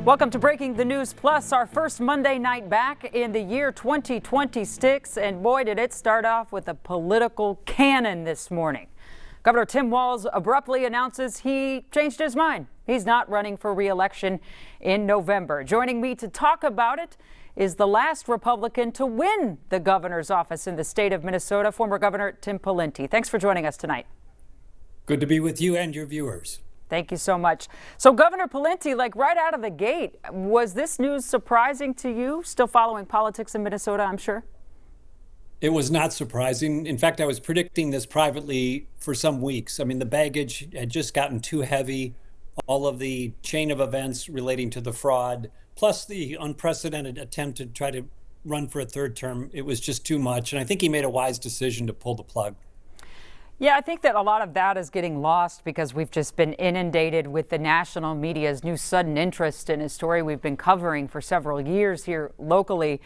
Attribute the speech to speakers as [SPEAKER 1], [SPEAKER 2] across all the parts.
[SPEAKER 1] Welcome to Breaking the News Plus, our first Monday night back in the year 2026. And boy, did it start off with a political cannon this morning. Governor Tim Walz abruptly announces he changed his mind. He's not running for re-election in November. Joining me to talk about it is the last Republican to win the governor's office in the state of Minnesota, former Governor Tim Pawlenty. Thanks for joining us tonight.
[SPEAKER 2] Good to be with you and your viewers.
[SPEAKER 1] Thank you so much. So Governor Pawlenty, like right out of the gate, was this news surprising to you? Still following politics in Minnesota, I'm sure.
[SPEAKER 2] It was not surprising. In fact, I was predicting this privately for some weeks. I mean, the baggage had just gotten too heavy. All of the chain of events relating to the fraud, plus the unprecedented attempt to try to run for a third term, it was just too much. And I think he made a wise decision to pull the plug.
[SPEAKER 1] Yeah, I think that a lot of that is getting lost because we've just been inundated with the national media's new sudden interest in a story we've been covering for several years here locally.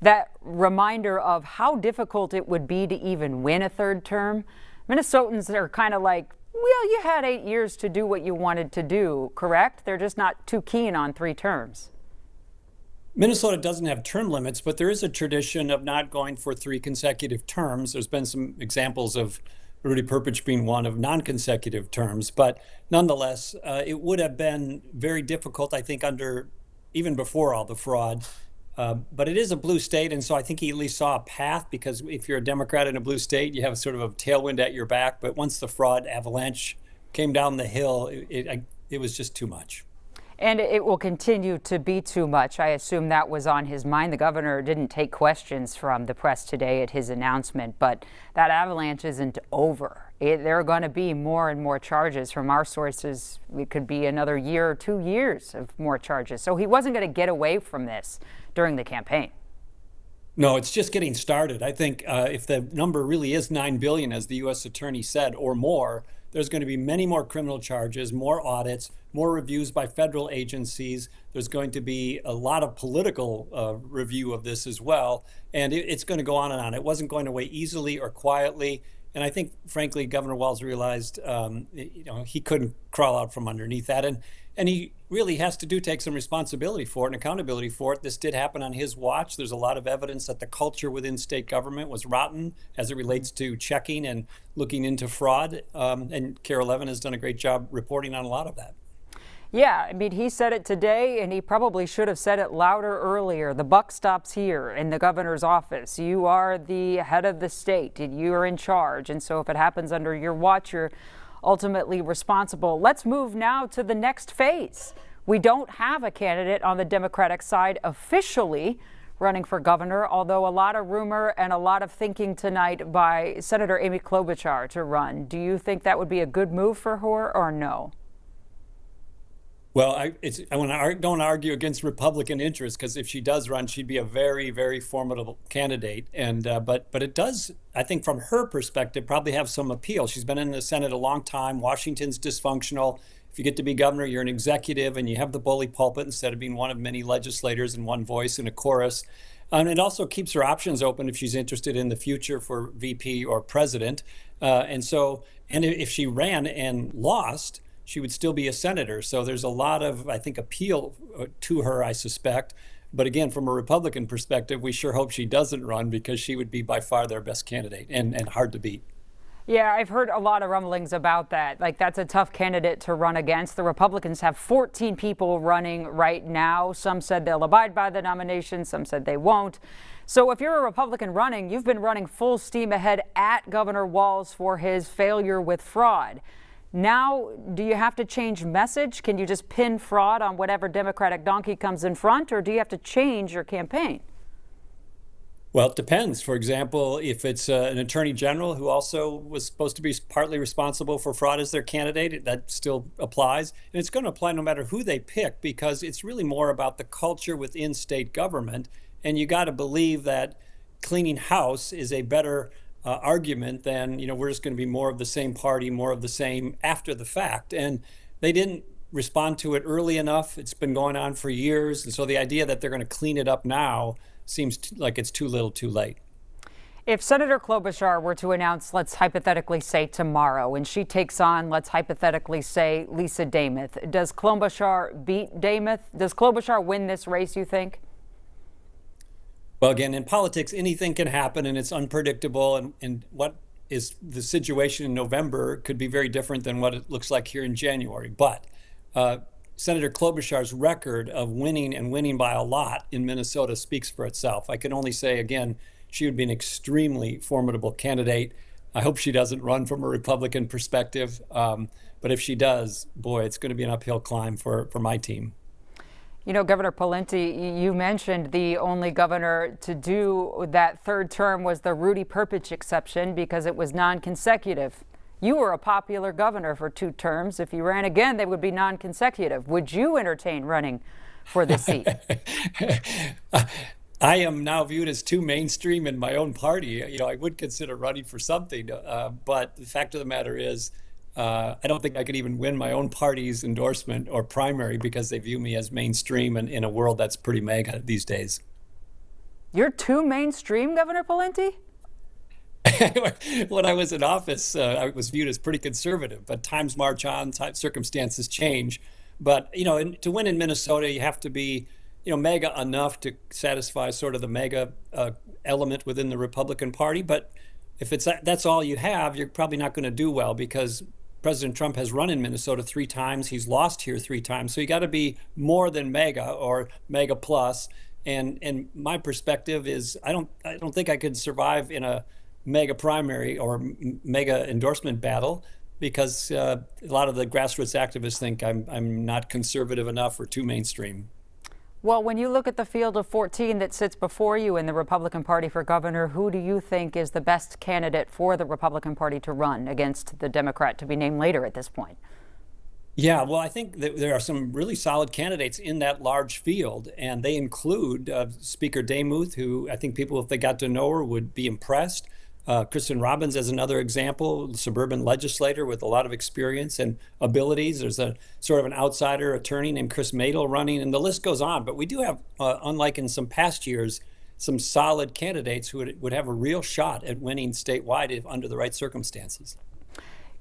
[SPEAKER 1] That reminder of how difficult it would be to even win a third term. Minnesotans are kind of like, well, you had 8 years to do what you wanted to do, correct? They're just not too keen on 3 terms.
[SPEAKER 2] Minnesota doesn't have term limits, but there is a tradition of not going for 3 consecutive terms. There's been some examples of Rudy Perpich being one of non-consecutive terms, but nonetheless, it would have been very difficult, I think, even before all the fraud. But it is a blue state, and so I think he at least saw a path, because if you're a Democrat in a blue state, you have sort of a tailwind at your back. But once the fraud avalanche came down the hill, it was just too much.
[SPEAKER 1] And it will continue to be too much. I assume that was on his mind. The governor didn't take questions from the press today at his announcement, but that avalanche isn't over. There are going to be more and more charges from our sources. It could be another year or 2 years of more charges. So he wasn't going to get away from this during the campaign.
[SPEAKER 2] No, it's just getting started. I think if the number really is $9 billion, as the U.S. attorney said, or more, there's going to be many more criminal charges, more audits, more reviews by federal agencies. There's going to be a lot of political review of this as well. And it's going to go on and on. It wasn't going away easily or quietly. And I think, frankly, Governor Walz realized he couldn't crawl out from underneath that. And he really has to take some responsibility for it and accountability for it. This did happen on his watch. There's a lot of evidence that the culture within state government was rotten as it relates to checking and looking into fraud. And KARE 11 has done a great job reporting on a lot of that.
[SPEAKER 1] Yeah, I mean, he said it today, and he probably should have said it louder earlier. The buck stops here in the governor's office. You are the head of the state, and you are in charge. And so if it happens under your watch, you're ultimately responsible. Let's move now to the next phase. We don't have a candidate on the Democratic side officially running for governor, although a lot of rumor and a lot of thinking tonight by Senator Amy Klobuchar to run. Do you think that would be a good move for her or no?
[SPEAKER 2] Well, I don't argue against Republican interests, because if she does run, she'd be a very, very formidable candidate. And but it does, I think, from her perspective, probably have some appeal. She's been in the Senate a long time. Washington's dysfunctional. If you get to be governor, you're an executive, and you have the bully pulpit instead of being one of many legislators and one voice in a chorus. And it also keeps her options open if she's interested in the future for VP or president. And if she ran and lost, she would still be a senator. So there's a lot of, I think, appeal to her, I suspect. But again, from a Republican perspective, we sure hope she doesn't run, because she would be by far their best candidate and hard to beat.
[SPEAKER 1] Yeah, I've heard a lot of rumblings about that. Like, that's a tough candidate to run against. The Republicans have 14 people running right now. Some said they'll abide by the nomination. Some said they won't. So if you're a Republican running, you've been running full steam ahead at Governor Walz for his failure with fraud. Now, do you have to change message? Can you just pin fraud on whatever Democratic donkey comes in front, or do you have to change your campaign?
[SPEAKER 2] Well, it depends. For example, if it's an attorney general who also was supposed to be partly responsible for fraud as their candidate, that still applies. And it's going to apply no matter who they pick, because it's really more about the culture within state government. And you got to believe that cleaning house is a better argument than, we're just going to be more of the same party, more of the same after the fact. And they didn't respond to it early enough. It's been going on for years. And so the idea that they're going to clean it up now seems like it's too little too late.
[SPEAKER 1] If Senator Klobuchar were to announce, let's hypothetically say tomorrow, and she takes on, let's hypothetically say, Lisa Demuth, does Klobuchar beat Demuth? Does Klobuchar win this race, you think?
[SPEAKER 2] Well, again, in politics, anything can happen and it's unpredictable. And what is the situation in November could be very different than what it looks like here in January. But Senator Klobuchar's record of winning and winning by a lot in Minnesota speaks for itself. I can only say, again, she would be an extremely formidable candidate. I hope she doesn't run from a Republican perspective. But if she does, boy, it's going to be an uphill climb for my team.
[SPEAKER 1] You know, Governor Pawlenty, you mentioned the only governor to do that third term was the Rudy Perpich exception because it was non-consecutive. You were a popular governor for 2 terms. If you ran again, they would be non-consecutive. Would you entertain running for the seat?
[SPEAKER 2] I am now viewed as too mainstream in my own party. You know, I would consider running for something, but the fact of the matter is, I don't think I could even win my own party's endorsement or primary because they view me as mainstream and in a world that's pretty mega these days.
[SPEAKER 1] You're too mainstream, Governor Pawlenty?
[SPEAKER 2] When I was in office, I was viewed as pretty conservative, but times march on, circumstances change. But, you know, to win in Minnesota, you have to be, you know, mega enough to satisfy sort of the mega element within the Republican Party. But if that's all you have, you're probably not going to do well because President Trump has run in Minnesota 3 times. He's lost here 3 times. So you got to be more than mega or mega plus. And my perspective is I don't think I could survive in a mega primary or mega endorsement battle because a lot of the grassroots activists think I'm not conservative enough or too mainstream.
[SPEAKER 1] Well, when you look at the field of 14 that sits before you in the Republican Party for governor, who do you think is the best candidate for the Republican Party to run against the Democrat to be named later at this point?
[SPEAKER 2] Yeah, well, I think that there are some really solid candidates in that large field, and they include Speaker Demuth, who I think people, if they got to know her, would be impressed. Kristen Robbins as another example, suburban legislator with a lot of experience and abilities. There's a sort of an outsider attorney named Chris Madel running, and the list goes on. But we do have, unlike in some past years, some solid candidates who would have a real shot at winning statewide if under the right circumstances.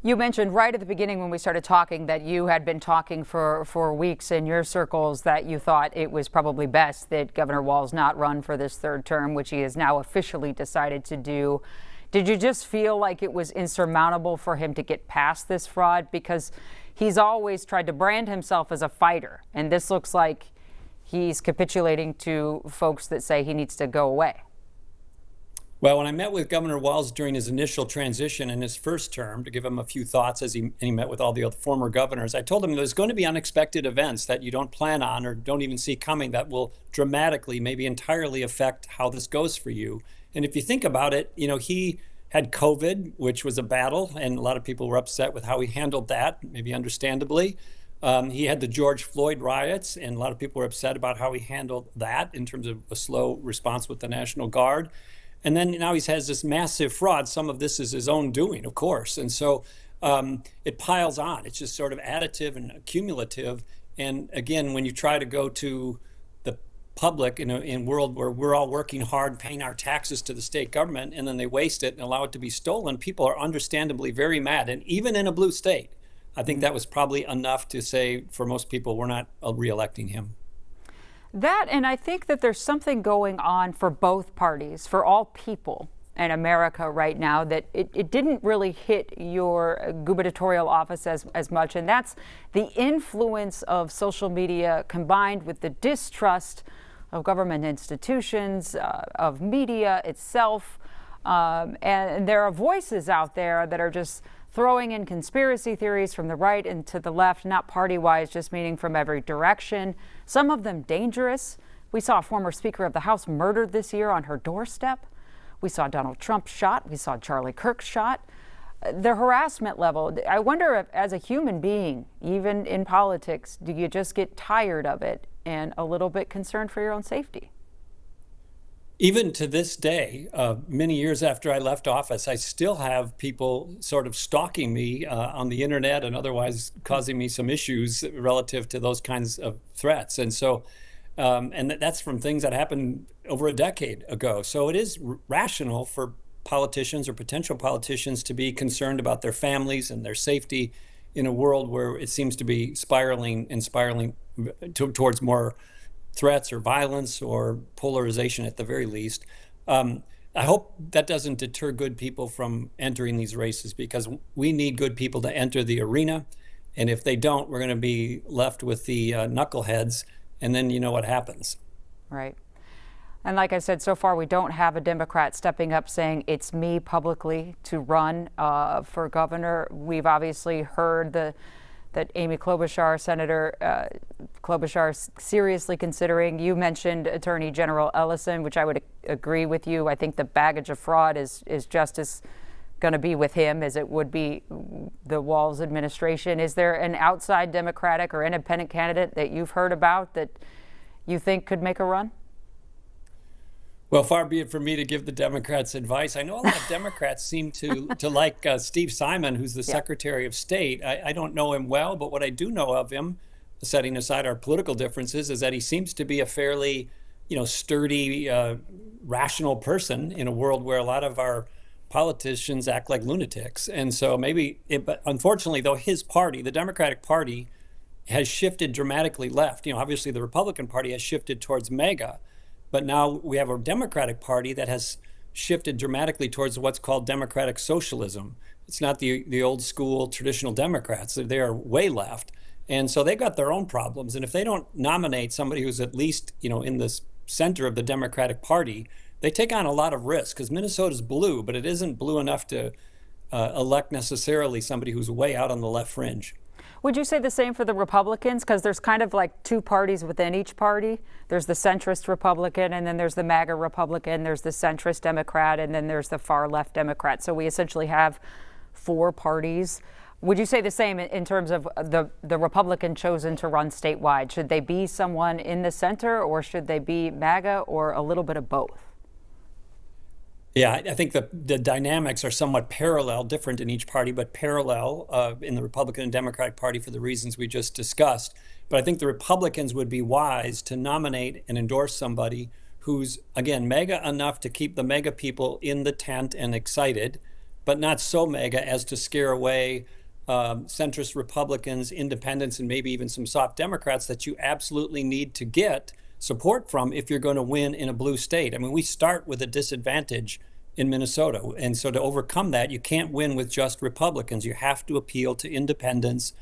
[SPEAKER 1] You mentioned right at the beginning when we started talking that you had been talking for weeks in your circles that you thought it was probably best that Governor Walz not run for this 3rd term, which he has now officially decided to do. Did you just feel like it was insurmountable for him to get past this fraud? Because he's always tried to brand himself as a fighter, and this looks like he's capitulating to folks that say he needs to go away.
[SPEAKER 2] Well, when I met with Governor Walz during his initial transition in his 1st term to give him a few thoughts as he met with all the other former governors, I told him there's going to be unexpected events that you don't plan on or don't even see coming that will dramatically, maybe entirely affect how this goes for you. And if you think about it, you know, he had COVID, which was a battle, and a lot of people were upset with how he handled that, maybe understandably. He had the George Floyd riots, and a lot of people were upset about how he handled that in terms of a slow response with the National Guard. And then now he has this massive fraud. Some of this is his own doing, of course. And so it piles on. It's just sort of additive and cumulative. And again, when you try to go to the public in a world where we're all working hard, paying our taxes to the state government, and then they waste it and allow it to be stolen, people are understandably very mad. And even in a blue state, I think that was probably enough to say, for most people, we're not re-electing him.
[SPEAKER 1] That, and I think that there's something going on for both parties, for all people in America right now, that it didn't really hit your gubernatorial office as much, and that's the influence of social media combined with the distrust of government institutions, of media itself. And there are voices out there that are just throwing in conspiracy theories from the right and to the left, not party-wise, just meaning from every direction. Some of them dangerous. We saw a former Speaker of the House murdered this year on her doorstep. We saw Donald Trump shot. We saw Charlie Kirk shot. The harassment level, I wonder if, as a human being, even in politics, do you just get tired of it and a little bit concerned for your own safety?
[SPEAKER 2] Even to this day, many years after I left office, I still have people sort of stalking me on the internet and otherwise causing me some issues relative to those kinds of threats. And so, and that's from things that happened over a decade ago. So it is rational for politicians or potential politicians to be concerned about their families and their safety in a world where it seems to be spiraling towards more threats or violence or polarization at the very least. I hope that doesn't deter good people from entering these races, because we need good people to enter the arena. And if they don't, we're going to be left with the knuckleheads. And then you know what happens.
[SPEAKER 1] Right. And like I said, so far we don't have a Democrat stepping up saying it's me publicly to run for governor. We've obviously heard that Amy Klobuchar, Senator Klobuchar, is seriously considering. You mentioned Attorney General Ellison, which I would agree with you. I think the baggage of fraud is just as going to be with him as it would be the Walz administration. Is there an outside Democratic or independent candidate that you've heard about that you think could make a run?
[SPEAKER 2] Well, far be it from me to give the Democrats advice. I know a lot of Democrats seem to like Steve Simon, who's the Secretary of State. I don't know him well, but what I do know of him, setting aside our political differences, is that he seems to be a fairly, sturdy, rational person in a world where a lot of our politicians act like lunatics. And so but unfortunately, though, his party, the Democratic Party, has shifted dramatically left. Obviously the Republican Party has shifted towards MAGA. But now we have a Democratic Party that has shifted dramatically towards what's called democratic socialism. It's not the old school traditional Democrats. They are way left. And so they've got their own problems. And if they don't nominate somebody who's at least, in the center of the Democratic Party, they take on a lot of risk, because Minnesota's blue, but it isn't blue enough to elect necessarily somebody who's way out on the left fringe.
[SPEAKER 1] Would you say the same for the Republicans? Because there's kind of like two parties within each party. There's the centrist Republican, and then there's the MAGA Republican. There's the centrist Democrat, and then there's the far left Democrat. So we essentially have four parties. Would you say the same in terms of the Republican chosen to run statewide? Should they be someone in the center, or should they be MAGA, or a little bit of both?
[SPEAKER 2] Yeah, I think the dynamics are somewhat parallel, different in each party, but parallel in the Republican and Democratic Party for the reasons we just discussed. But I think the Republicans would be wise to nominate and endorse somebody who's, again, MAGA enough to keep the MAGA people in the tent and excited, but not so MAGA as to scare away centrist Republicans, independents, and maybe even some soft Democrats that you absolutely need to get support from if you're going to win in a blue state. I mean, we start with a disadvantage in Minnesota. And so to overcome that, you can't win with just Republicans. You have to appeal to independents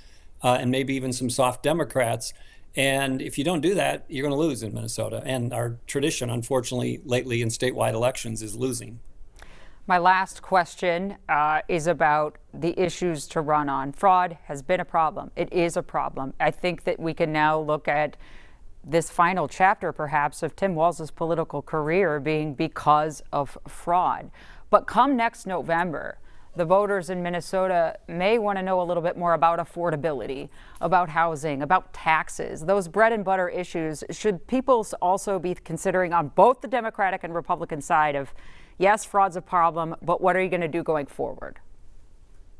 [SPEAKER 2] and maybe even some soft Democrats. And if you don't do that, you're going to lose in Minnesota. And our tradition, unfortunately, lately in statewide elections is losing.
[SPEAKER 1] My last question is about the issues to run on. Fraud has been a problem. It is a problem. I think that we can now look at this final chapter, perhaps, of Tim Walz's political career being because of fraud. But come next November, the voters in Minnesota may want to know a little bit more about affordability, about housing, about taxes, those bread and butter issues. Should people also be considering on both the Democratic and Republican side of, yes, fraud's a problem, but what are you going to do going forward?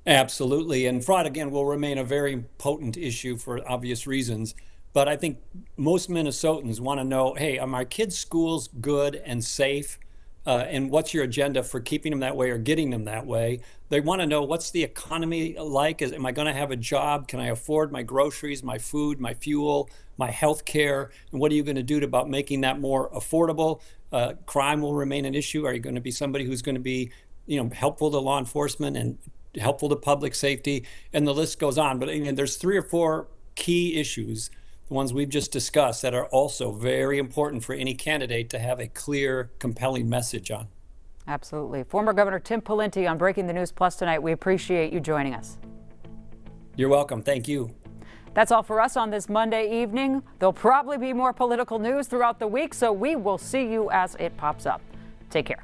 [SPEAKER 2] Absolutely. And fraud, again, will remain a very potent issue for obvious reasons. But I think most Minnesotans want to know, hey, are my kids' schools good and safe? And what's your agenda for keeping them that way or getting them that way? They want to know, what's the economy like? Am I going to have a job? Can I afford my groceries, my food, my fuel, my health care? And what are you going to do about making that more affordable? Crime will remain an issue. Are you going to be somebody who's going to be, helpful to law enforcement and helpful to public safety? And the list goes on. But again, there's 3 or 4 key issues, the ones we've just discussed, that are also very important for any candidate to have a clear, compelling message on.
[SPEAKER 1] Absolutely. Former Governor Tim Pawlenty on Breaking the News Plus tonight. We appreciate you joining us.
[SPEAKER 2] You're welcome. Thank you.
[SPEAKER 1] That's all for us on this Monday evening. There'll probably be more political news throughout the week, so we will see you as it pops up. Take care.